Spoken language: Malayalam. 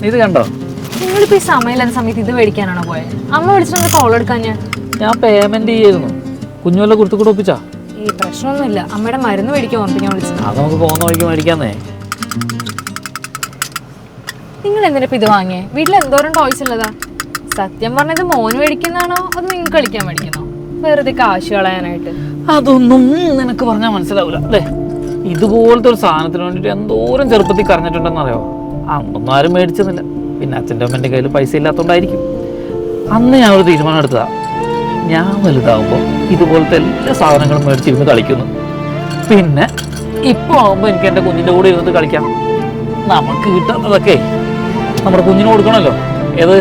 ഇത് കണ്ടോ? നിങ്ങളിപ്പോ ഈ സമയമില്ലാത്ത സമയത്ത് ഇത് മേടിക്കാനാണോ പോയത്? അമ്മ വിളിച്ചിട്ട് കോൾ എടുക്കാൻ ഞാൻ പേയ്മെന്റ് ചെയ്യായിരുന്നു. കുഞ്ഞുവല്ല കുടുത്തു കൂടെ ഒപ്പിച്ചാ? ഈ പ്രശ്നമൊന്നുമില്ല, അമ്മയുടെ മരുന്ന് മേടിക്കാൻ ഓർപ്പിക്കാൻ വിളിച്ചത്. അത് നമുക്ക് പോകുന്ന വഴിക്ക് മേടിക്കാന്നേ. നിങ്ങൾ എന്തിനാ ഇത് വാങ്ങിയേ? വീട്ടിൽ എന്തോരം ടോയ്സ് ഉള്ളതാ. സത്യം പറഞ്ഞത് മോന് മേടിക്കുന്നതാണോ അത് നിങ്ങൾക്ക് കളിക്കാൻ മേടിക്കുന്നോ? വെറുതെ കാശ് കളയാനായിട്ട്. അതൊന്നും നിനക്ക് പറഞ്ഞാൽ മനസ്സിലാവില്ല അല്ലേ? ഇതുപോലത്തെ ഒരു സാധനത്തിന് വേണ്ടിട്ട് എന്തോരം ചെറുപ്പത്തിൽ കരഞ്ഞിട്ടുണ്ടെന്ന് അറിയോ? അന്നൊന്നും ആരും മേടിച്ചെന്നില്ല. പിന്നെ അച്ഛൻ്റെ അമ്മേൻ്റെ കയ്യിൽ പൈസ ഇല്ലാത്തതുകൊണ്ടായിരിക്കും. അന്ന് ഞാൻ ഒരു തീരുമാനം എടുത്തതാ, ഞാൻ വലുതാവുമ്പോൾ ഇതുപോലത്തെ എല്ലാ സാധനങ്ങളും മേടിച്ചിരുന്ന് കളിക്കുന്നു. പിന്നെ ഇപ്പോൾ ആകുമ്പോൾ എനിക്ക് എൻ്റെ കുഞ്ഞിൻ്റെ കൂടെ ഇരുന്ന് കളിക്കാം. നമുക്ക് കിട്ടുന്നതൊക്കെ നമ്മുടെ കുഞ്ഞിന് കൊടുക്കണമല്ലോ. ഏത്